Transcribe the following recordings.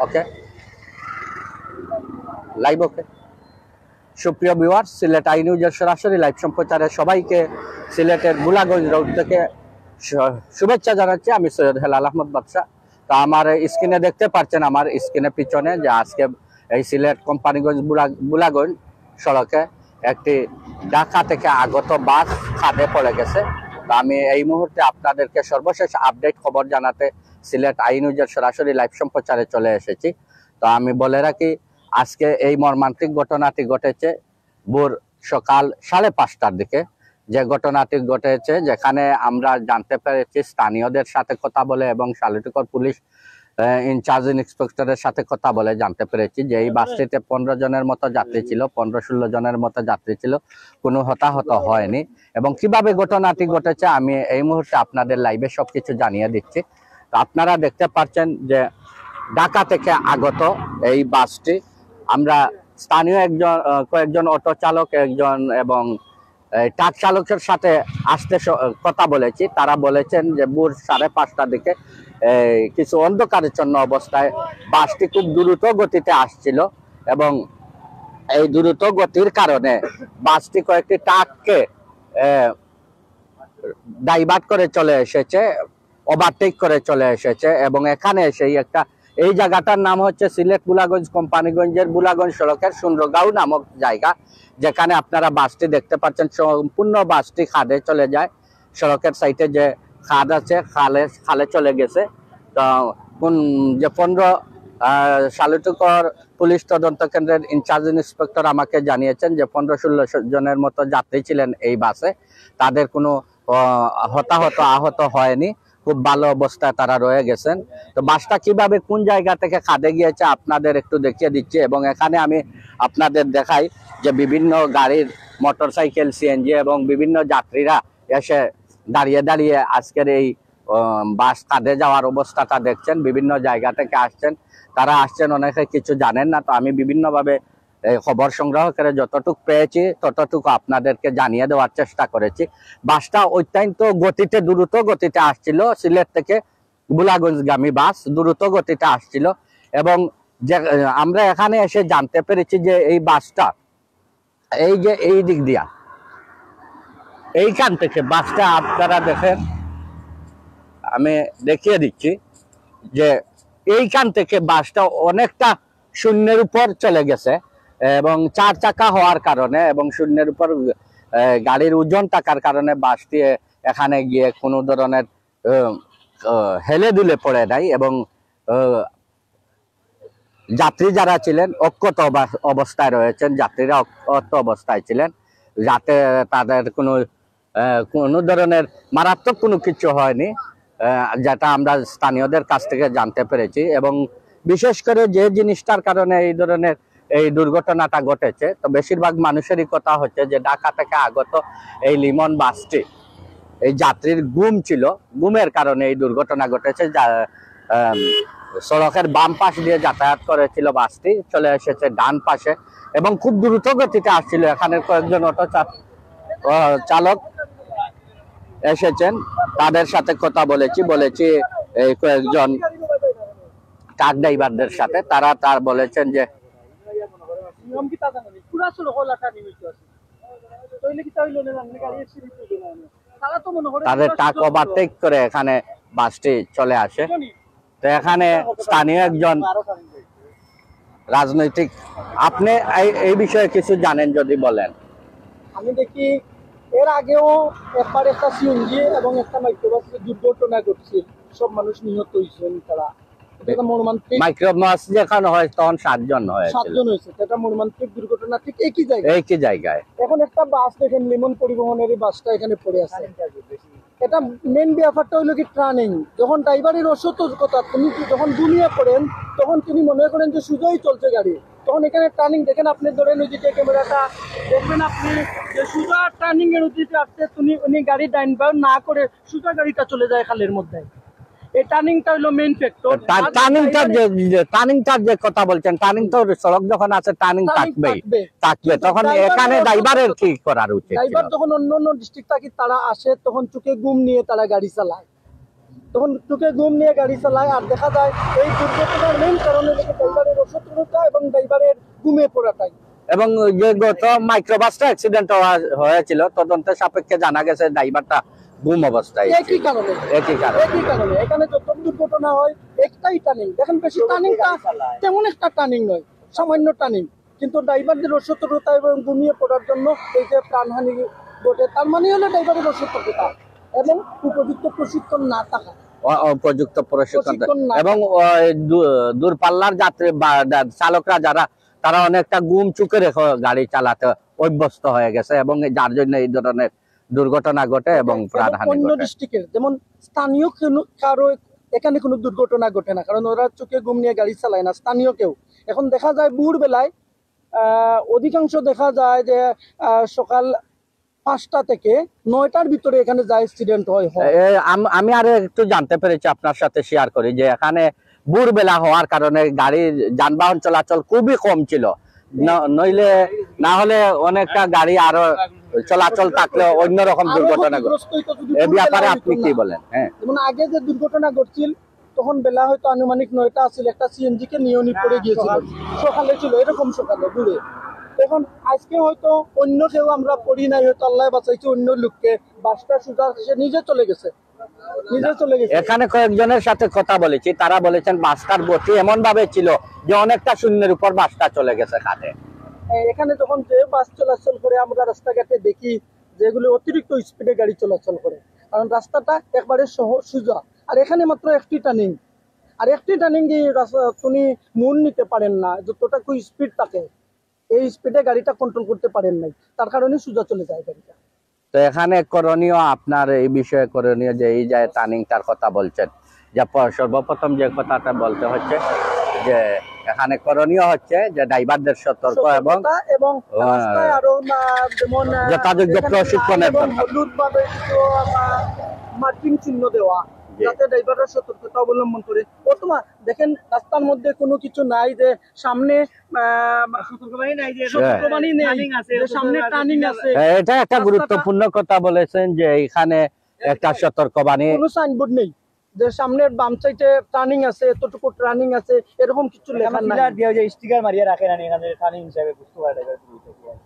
ওকে, live ওকে। সুপ্রিয় viewer, Sylhet I নিউজের সরাসরি লাইভ সম্প্রচারে সবাইকে সিলেটের বুলাগঞ্জ রোড থেকে শুভেচ্ছা জানাচ্ছি। আমি সৈয়দ হেলাল আহমদ বাদশাহ। তো আমার স্ক্রিনে দেখতে পাচ্ছেন, আমার স্ক্রিনের পিছনে যে আজকে এই সিলেট কোম্পানিগঞ্জ বুলাগঞ্জ সড়কে একটি ঢাকা থেকে আগত বাস খাদে পড়ে গেছে। তো আমি এই মুহূর্তে আপনাদেরকে সর্বশেষ আপডেট খবর জানাতে সিলেট আই নিউজের সরাসরি লাইভ সম্প্রচারে চলে এসেছি। তো আমি বলে রাখি, আজকে এই মর্মান্তিক ঘটনাটি ঘটেছে ভোর সকাল 5:30টার দিকে। যে ঘটনাটি ঘটেছে, যেখানে আমরা জানতে পেরেছি স্থানীয়দের সাথে কথা বলে এবং শালিটিকর পুলিশ ইনচার্জ ইন্সপেক্টরের সাথে কথা বলে জানতে পেরেছি যে এই বাসটিতে 15 জনের মতো যাত্রী ছিল, 15-16 জনের মতো যাত্রী ছিল, কোনো হতাহত হয়নি। এবং কিভাবে ঘটনাটি ঘটেছে আমি এই মুহূর্তে আপনাদের লাইভে সবকিছু জানিয়ে দিচ্ছি। তো আপনারা দেখতে পাচ্ছেন যে ঢাকা থেকে আগত এই বাসটি, আমরা স্থানীয় কয়েকজন অটো চালক একজন এবং ট্রাক চালকের সাথে আসতে কথা বলেছি। তারা বলেছেন যে ভোর 5:30টার দিকে কিছু অন্ধকারাচ্ছন্ন অবস্থায় বাসটি খুব দ্রুত গতিতে আসছিল এবং এই দ্রুত গতির কারণে বাসটি কয়েকটি ট্রাককে ডাইভার্ট করে চলে এসেছে, ওভারটেক করে চলে এসেছে এবং এখানে এই জায়গাটার নাম হচ্ছে সিলেট বুলাগঞ্জ কোম্পানিগঞ্জের বুলাগঞ্জ সড়কের সুন্দরগাঁও নামক জায়গা, যেখানে আপনারা বাসটি দেখতে পাচ্ছেন। সম্পূর্ণ বাসটি খাদে চলে যায়, সড়কের সাইডে যে খাদ আছে খালে চলে গেছে। তো যে 15 শালিটিকর পুলিশ তদন্ত কেন্দ্রের ইনচার্জ ইন্সপেক্টর আমাকে জানিয়েছেন যে 15-16 জনের মতো যাত্রী ছিলেন এই বাসে, তাদের কোনো হতাহত আহত হয়নি, খুব ভালো অবস্থায় তারা রয়ে গেছেন। তো বাসটা কিভাবে কোন জায়গা থেকে খাদে গিয়েছে আপনাদের একটু দেখিয়ে দিচ্ছি এবং এখানে আমি আপনাদের দেখাই যে বিভিন্ন গাড়ির মোটরসাইকেল, সিএনজি এবং বিভিন্ন যাত্রীরা এসে দাঁড়িয়ে দাঁড়িয়ে আজকের এই বাস খাদে যাওয়ার অবস্থাটা দেখছেন। বিভিন্ন জায়গা থেকে আসছেন, তারা আসছেন, অনেকে কিছু জানেন না। তো আমি বিভিন্নভাবে খবর সংগ্রহ করে যতটুকু পেয়েছি ততটুকু আপনাদেরকে জানিয়ে দেওয়ার চেষ্টা করেছি। বাসটা অত্যন্ত গতিতে দ্রুত গতিতে আসছিল, সিলেট থেকে বুলাগঞ্জগামী বাস দ্রুত গতিতে আসছিল এবং যে আমরা এখানে এসে জানতে পেরেছি যে এই বাসটা এই দিক দিয়া এইখান থেকে বাসটা আপনারা দেখেন, আমি দেখিয়ে দিচ্ছি যে এইখান থেকে বাসটা অনেকটা শূন্যের উপর চলে গেছে এবং 4 চাকা হওয়ার কারণে এবং শূন্যের উপর গাড়ির ওজন থাকার কারণে বাসটি এখানে গিয়ে কোনো ধরনের হেলে দুলে পড়ে নাই এবং যাত্রী যারা ছিলেন অক্ষত অবস্থায় রয়েছেন, যাত্রীরা অক্ষত অবস্থায় ছিলেন, যাতে তাদের কোনো ধরনের মারাত্মক কোনো কিছু হয়নি, যেটা আমরা স্থানীয়দের কাছ থেকে জানতে পেরেছি। এবং বিশেষ করে যে জিনিসটার কারণে এই দুর্ঘটনাটা ঘটেছে, তো বেশিরভাগ মানুষেরই কথা হচ্ছে যে ঢাকা থেকে আগত এই লিমন বাসটি এই যাত্রীর ঘুম ছিল, ঘুমের কারণে এই দুর্ঘটনা ঘটেছে। সড়কের বাম পাশ দিয়ে যাতায়াত করেছিল বাসটি, চলে এসেছে ডান পাশে এবং খুব দ্রুত গতিতে আসছিল। এখানে কয়েকজন অটো চালক এসেছেন, তাদের সাথে কথা বলেছি এই কয়েকজন ট্রাক ড্রাইভারদের সাথে। তারা বলেছেন যে তাদের ট্রাক ওভারটেক করে এখানে বাসটি চলে আসে। তো এখানে স্থানীয় একজন রাজনৈতিক, আপনি এই বিষয়ে কিছু জানেন যদি বলেন। আমি দেখি এর আগেও একবার একটা সিএনজি এবং একটা মাইক্রোবাসের দুর্ঘটনা ঘটছে, সব মানুষ নিহত হয়েছেন। তারা মাইক্রোবাস যেখানে হয় তখন 7 জন হয়েছে, এটা মর্মান্তিক দুর্ঘটনা ঠিক একই জায়গায়। এখন একটা বাস দেখেন, লিমন পরিবহনের বাসটা এখানে পড়ে আছে। এটা মেন ব্যাপারটা হইলো কি ট্রানিং। যখন ড্রাইভারের অসতর্কতা, তুমি যখন দুনিয়া করেন তখন তিনি মনে করেন যে সোজাই চলছে গাড়ি, তখন এখানে টার্নিং দেখেন, আপনি ধরেন ওই যে ক্যামেরাটা দেখবেন আপনি যে সোজা টার্নিং এর উদ্দেশ্যে আসছে, উনি গাড়ি ডাইন বাউন্ড না করে সোজা গাড়িটা চলে যায় খালের মধ্যে। এই টার্নিংটা হলো মেইন ফ্যাক্টর। টার্নিংটার যে কথা বলছেন, টার্নিং তো সড়ক যখন আছে টার্নিং থাকবে তখন এখানে ড্রাইভারের কি করার উচিত? ড্রাইভার যখন অন্য ডিস্ট্রিক্ট থেকে তারা আসে তখন চোখে ঘুম নিয়ে তারা গাড়ি চালায়। তখন চোখে ঘুম নিয়ে গাড়ি চালায়, আর দেখা যায় এই দুর্ঘটনার মেইন কারণ হলো ড্রাইভারের অসতর্কতা এবং ড্রাইভারের ঘুমিয়ে পড়াটাই। এবং যে গত মাইক্রোবাসটা অ্যাক্সিডেন্ট হয়েছিল তদন্তে সাপেক্ষে জানা গেছে ড্রাইভারটা ঘুম অবস্থায় একই কারণে এখানে যত দুর্ঘটনা হয় একটাই টার্নিং। দেখেন বেশি টার্নিংটা তেমন একটা টার্নিং নয়, সামান্য টার্নিং, কিন্তু ড্রাইভারদের অসতর্কতা এবং ঘুমিয়ে পড়ার জন্য এই যে প্রাণহানি ঘটে। তার মানে হলো ড্রাইভারের অসতর্কতা এবং উপযুক্ত প্রশিক্ষণ না থাকা। উপযুক্ত প্রশিক্ষণ এবং দূরপাল্লার যাত্রী বা চালকরা যারা তারা অনেকটা ঘুম চুকে রেখে গাড়ি চালাতে অভ্যস্ত হয়ে গেছে এবং যার জন্য এই ধরনের দুর্ঘটনা ঘটে এবং প্রাণহানি অন্য ঘটে। ডিস্ট্রিক্টের যেমন স্থানীয় কারো এখানে কোনো দুর্ঘটনা ঘটে না, কারণ ওরা চোখে ঘুম নিয়ে গাড়ি চালায় না স্থানীয় কেউ। এখন দেখা যায় ভোর বেলায় অধিকাংশ দেখা যায় যে সকাল 5টা থেকে 9টার ভিতরে এখানে যা অ্যাক্সিডেন্ট হয়। আমি আরো একটু জানতে পেরেছি, আপনার সাথে শেয়ার করি যে এখানে ভোরবেলা হওয়ার কারণে গাড়ির যানবাহন চলাচল খুবই কম ছিল, নইলে না হলে অনেকটা গাড়ি আরো চলাচল থাকলে অন্যরকম দুর্ঘটনা ঘটে। এই ব্যাপারে আপনি কি বলেন? হ্যাঁ, যেমন আগে যে দুর্ঘটনা ঘটছিল তখন বেলা হয়তো আনুমানিক 9টা ছিল, একটা সিএনজি কে নিয়ে পড়ে গিয়েছিল, সকালে ছিল, এরকম সকালে দূরে। এখন আজকে হয়তো অন্য কেউ আমরা পড়ি নাই, হয়তো আল্লাহ বাঁচাইছে অন্য লোককে, বাসটা সুজা সে নিজে চলে গেছে। এখানে কয়েকজনের সাথে কথা বলেছি, তারা বলেছেন বাসটার গতি এমন ভাবে ছিল যে অনেকটা শূন্যের উপর বাসটা চলে গেছে খাদে। এখানে যখন যে বাস চলাচল করে আমরা রাস্তাঘাটে দেখি যেগুলো অতিরিক্ত স্পিডে গাড়ি চলাচল করে, কারণ রাস্তাটা একবারে সোজা, আর এখানে মাত্র একটি টার্নিং, আর একটি টার্নিং তুমি মোড় নিতে পারেন না, যতটুকু স্পিড থাকে এই স্পিডে গাড়িটা কন্ট্রোল করতে পারেন নাই, তার কারণে সোজা চলে যায় গাড়িটা। তো এখানে করণীয়, আপনার এই বিষয়ে করণীয় যে এই যে টার্নিংটার কথা বলছেন, যে সর্বপ্রথম যে কথাটা বলতে হচ্ছে যে এখানে করণীয় হচ্ছে যে ড্রাইভারদের সতর্ক এবং যথাযোগ্য প্রশিক্ষণের মার্কিং চিহ্ন দেওয়া, যাতে ড্রাইভাররা সতর্কতা অবলম্বন করে। প্রথমে দেখেন রাস্তার মধ্যে কোনো কিছু নাই যে সামনে সামনে টার্নিং আছে। এটা একটা গুরুত্বপূর্ণ কথা বলেছেন যে এখানে একটা সতর্কবাণী, কোনো সাইনবোর্ড নেই যে সামনের বাম সাইডে টার্নিং আছে, এতটুকু টার্নিং আছে, এরকম কিছু লেখা নাই। স্টিকার মারিয়ে রাখেন এখানে টার্নিং হিসাবে বুঝতে পারে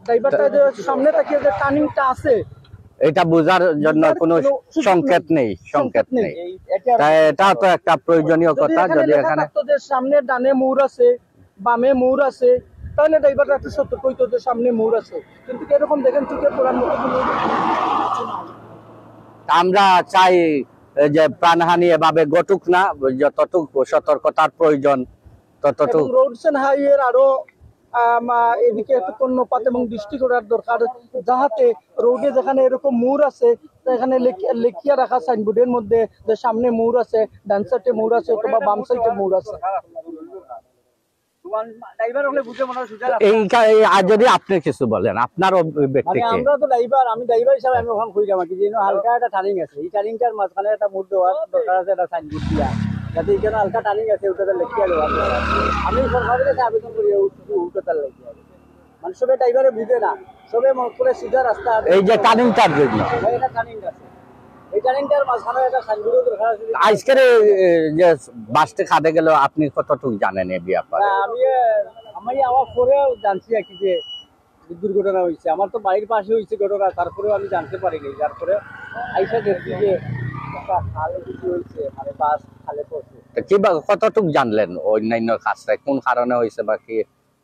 ড্রাইভারটা যে সামনে তাকিয়ে যে টার্নিংটা আছে এটা বোঝার জন্য কোনো সংকেত নেই। তাই এটাও তো একটা প্রয়োজনীয় কথা। যদি এখানে সামনে ডানে মোড় আছে, বামে মোড় আছে, তাহলে ড্রাইভাররা একটু সতর্ক হইতো যে সামনে মোড় আছে, কিন্তু এরকম দেখেন চোখে পড়ার মতো কোনো। আমরা চাই যে প্রাণহানি এভাবে ঘটুক না, যতটুকু সতর্কতার প্রয়োজন ততটুকু। রোডস এন্ড হাইওয়ে আরো এদিকে একটু কর্ণপাত এবং দৃষ্টি করার দরকার, যাহাতে রোডে যেখানে এরকম মোড় আছে এখানে লেখিয়া রাখা সাইনবোর্ডের মধ্যে যে সামনে মোড় আছে, ডান সাইডে মোড় আছে অথবা বাম সাইডে মোড় আছে। যদি আপনি কিছু বলেন আপনার ব্যক্তিকে। আমরা তো ড্রাইভার, আমি ড্রাইভার হিসাবে আমি ওখানে খুঁজে আমাকে যে হালকা একটা টার্নিং আছে, এই টার্নিংটার মাঝখানে একটা মোড় দেওয়ার দরকার আছে, একটা সাইনবোর্ড দিয়া, যাতে এখানে হালকা টার্নিং আছে ওটাতে লেখিয়া দেওয়া। আমি সরকারের কাছে আবেদন করি ওটাতে লেখিয়া, মানে সবাই ড্রাইভারে বুঝে না, সবাই মনে করে সিধা রাস্তা এই যে টার্নিংটার জন্য এটা টার্নিং আছে, এই টার্নিংটার মাঝখানে একটা সাইনবোর্ড দরকার আছে। আজকের যে বাসটা খাদে গেল আপনি কতটুকু জানেন এই ব্যাপারে? আমি আমার পরেও জানছি আর কি যে দুর্ঘটনা হয়েছে, আমার তো বাড়ির পাশে হয়েছে ঘটনা, তারপরেও আমি জানতে পারিনি, তারপরে আইসা দেখছি যে একটা খালে কিছু হয়েছে, মানে বাস খালে পড়ছে। কতটুকু জানলেন অন্যান্য কাজটা কোন কারণে হয়েছে বা কি?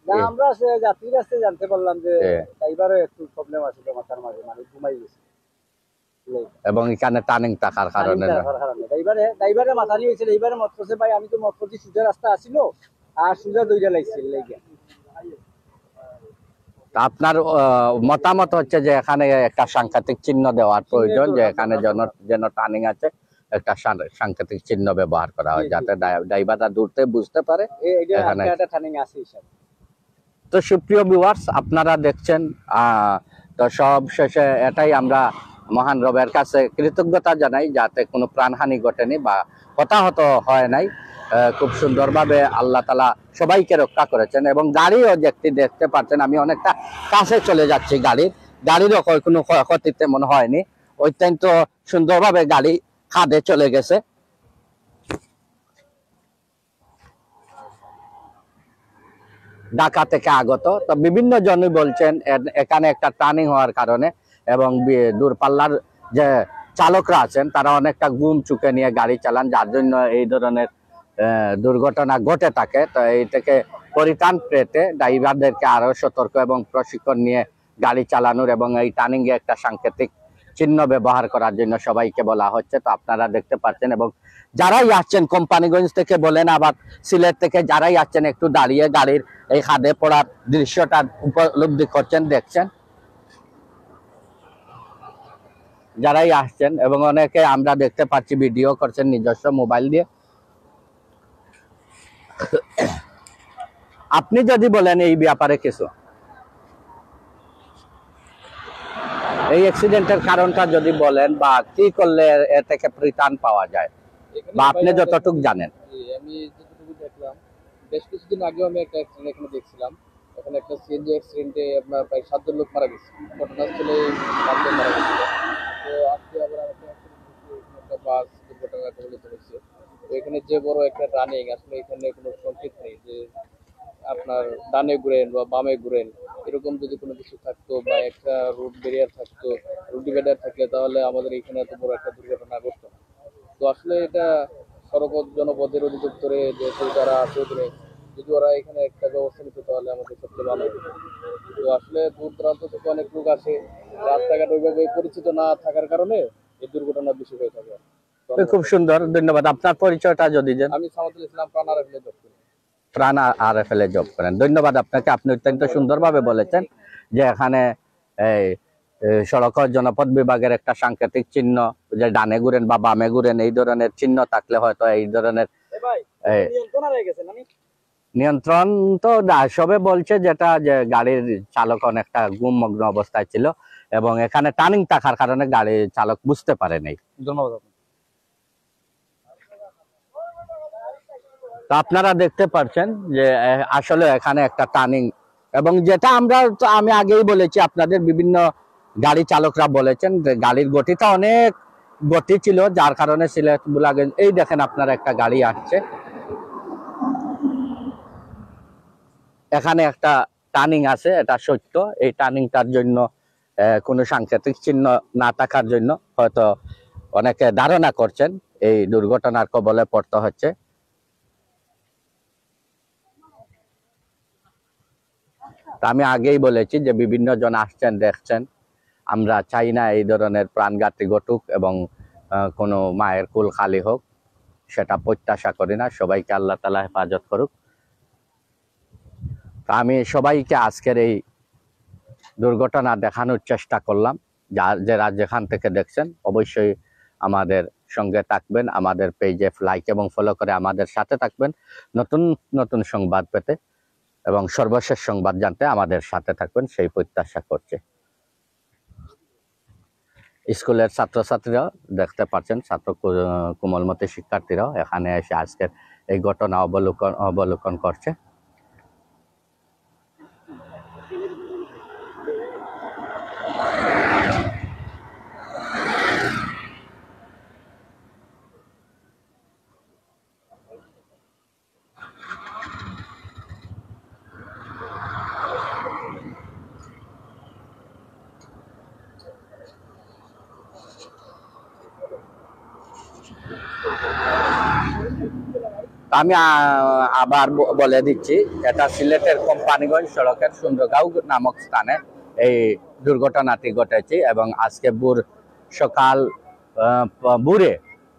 না, আমরা যাত্রীর কাছে জানতে পারলাম যে ড্রাইভারও একটু প্রবলেম আছে মাথার মাঝে, মানে ঘুমাই গেছে, এবং এখানে টার্নিং থাকার কারণে ড্রাইভারে মাথা নিয়ে হয়েছে। ড্রাইভারে মত করছে ভাই আমি তো মত করছি সোজা রাস্তা আসিল আর সোজা দইটা লাগছে। আপনার মতামত হচ্ছে যে এখানে একটা সাংকেতিক চিহ্ন দেওয়ার প্রয়োজন, যে এখানে যেন টার্নিং আছে একটা সাংকেতিক চিহ্ন ব্যবহার করা হয়, যাতে ড্রাইভাররা দূরতে বুঝতে পারে এখানে একটা টার্নিং আছে হিসাবে। তো সুপ্রিয় ভিউয়ার্স, আপনারা দেখছেন, তো সব শেষে এটাই আমরা মহান রবের কাছে কৃতজ্ঞতা জানাই যাতে কোনো প্রাণহানি ঘটেনি বা হতাহত হয় নাই। খুব সুন্দরভাবে আল্লাহ তাআলা সবাইকে রক্ষা করেছেন এবং গাড়িও দেখতে পাচ্ছেন, আমি অনেকটা কাছে চলে যাচ্ছি, গাড়িরও কোনো ক্ষয়ক্ষতি তেমন হয়নি, অত্যন্ত সুন্দরভাবে গাড়ি খাদে চলে গেছে ঢাকা থেকে আগত। তো বিভিন্ন জনই বলছেন এখানে একটা টার্নিং হওয়ার কারণে এবং দূরপাল্লার যে চালকরা আছেন তারা অনেকটা ঘুম চুকে নিয়ে গাড়ি চালান, যার জন্য এই ধরনের দুর্ঘটনা ঘটে থাকে। তো এই থেকে পরিত্রাণ পেতে ড্রাইভারদেরকে আরো সতর্ক এবং প্রশিক্ষণ নিয়ে গাড়ি চালানোর এবং এই টার্নিং এ একটা সাংকেতিক চিহ্ন ব্যবহার করার জন্য সবাইকে বলা হচ্ছে। তো আপনারা দেখতে পাচ্ছেন, এবং যারাই আসছেন কোম্পানিগঞ্জ থেকে বলেন আবার সিলেট থেকে যারাই আসছেন একটু দাঁড়িয়ে গাড়ির এই খাদে পড়ার দৃশ্যটা উপলব্ধি করছেন, দেখছেন যারাই আসছেন, এবং অনেকে আমরা দেখতে পাচ্ছি ভিডিও করছেন নিজস্ব মোবাইল দিয়ে। আপনি যদি বলেন এই ব্যাপারে কিছু, এই অ্যাক্সিডেন্টের কারণটা যদি বলেন বা কি করলে এর থেকে পরিত্রাণ পাওয়া যায়, বা আপনি যতটুকু জানেন। আমি যতটুকু দেখলাম, বেশ কিছুদিন আগেও আমি একটা অ্যাক্সিডেন্ট এখানে দেখছিলাম। এখানে একটা সিএনজি অ্যাক্সিডেন্টে আপনার প্রায় 7 জন লোক মারা গেছে, ঘটনাস্থলে 7 জন মারা গেছিল। তো আজকে আবার আরেকটা অ্যাক্সিডেন্ট, একটা বাস দুর্ঘটনার কবলে পড়েছে। তো এখানে যে বড় একটা রানিং, আসলে এখানে কোনো সংকেত নেই যে আপনার ডানে ঘুরেন বা বামে ঘুরেন, এরকম যদি কোনো কিছু থাকতো বা একটা রুট ব্যারিয়ার থাকতো, রুট ডিভাইডার থাকলে তাহলে আমাদের এখানে এত বড় একটা দুর্ঘটনা ঘটতো না। তো আসলে এটা সড়ক জনপথের অধিদপ্তরে যেহেতু যারা আছে ওদের, যদি ওরা এখানে একটা ব্যবস্থা নিত তাহলে আমাদের সবচেয়ে ভালো হতো। তো আসলে দূর দূরান্ত থেকে অনেক লোক আসে, রাস্তাঘাট ওইভাবে পরিচিত না থাকার কারণে এই দুর্ঘটনা বেশি হয়ে থাকে। খুব সুন্দর, ধন্যবাদ। আপনার পরিচয়টা যদি দেন। আমি সামাদুল ইসলাম, প্রাণ আরএফএল জব করি। প্রাণ আরএফএল এ জব করেন, ধন্যবাদ আপনাকে। আপনি অত্যন্ত সুন্দরভাবে বলেছেন যে এখানে এই সড়ক জনপথ বিভাগের একটা সাংকেতিক চিহ্ন, যে ডানে ঘুরেন বা বামে ঘুরেন, এই ধরনের চিহ্ন থাকলে হয়তো এই ধরনের নিয়ন্ত্রণ তো সবে বলছে, যেটা যে গাড়ির চালক অনেকটা ঘুমমগ্ন অবস্থায় ছিল এবং এখানে টার্নিং থাকার কারণে গাড়ির চালক বুঝতে পারে নাই। ধন্যবাদ। তো আপনারা দেখতে পাচ্ছেন যে আসলে এখানে একটা টার্নিং, এবং যেটা আমি আগেই বলেছি আপনাদের, বিভিন্ন গাড়ি চালকরা বলেছেন যে গাড়ির গতিটা অনেক গতি ছিল, যার কারণে সিলেট বুলাগঞ্জ, এই দেখেন আপনারা একটা গাড়ি আসছে, এখানে একটা টার্নিং আছে, এটা সত্য। এই টার্নিংটার জন্য কোনো সাংকেতিক চিহ্ন না থাকার জন্য হয়তো অনেকে ধারণা করছেন এই দুর্ঘটনার কবলে পড়তে হচ্ছে। আমি আগেই বলেছি যে বিভিন্ন জন আসছেন, দেখছেন, আমরা চাই না এই ধরনের প্রাণঘাতী ঘটুক এবং কোনো মায়ের কুল খালি হোক, সেটা প্রত্যাশা করি না। সবাইকে আল্লাহ তাআলা হেফাজত করুক। আমি সবাইকে আজকের এই দুর্ঘটনা দেখানোর চেষ্টা করলাম। যারা যেখান থেকে দেখছেন অবশ্যই আমাদের সঙ্গে থাকবেন, আমাদের পেজে লাইক এবং ফলো করে আমাদের সাথে থাকবেন নতুন নতুন সংবাদ পেতে, এবং সর্বশেষ সংবাদ জানতে আমাদের সাথে থাকবেন সেই প্রত্যাশা করছে। স্কুলের ছাত্রছাত্রীরাও দেখতে পাচ্ছেন, ছাত্র কোমলমতি শিক্ষার্থীরাও এখানে এসে আজকের এই ঘটনা অবলোকন করছে। আমি আবার বলে দিচ্ছি, এটা সিলেটের কোম্পানিগঞ্জ সড়কের সুন্দরগাঁও নামক স্থানে এই দুর্ঘটনাটি ঘটেছে, এবং আজকে সকাল ভোরে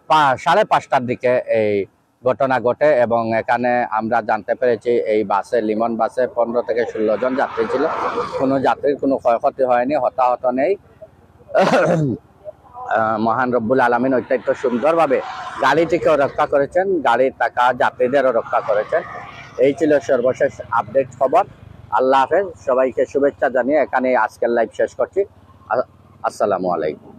5:30টার দিকে এই ঘটনা ঘটে। এবং এখানে আমরা জানতে পেরেছি এই বাসে, লিমন বাসে 15 থেকে 16 জন যাত্রী ছিল। কোনো যাত্রীর কোনো ক্ষয়ক্ষতি হয়নি, হতাহত নেই। মহান রব্বুল আলামিন অত্যন্ত সুন্দরভাবে গাড়িটিকেও রক্ষা করেছেন, গাড়ির টাকা যাত্রীদেরও রক্ষা করেছেন। এই ছিল সর্বশেষ আপডেট খবর। আল্লাহ হাফেজ, সবাইকে শুভেচ্ছা জানিয়ে এখানে আজকের লাইভ শেষ করছি। আসসালামু আলাইকুম।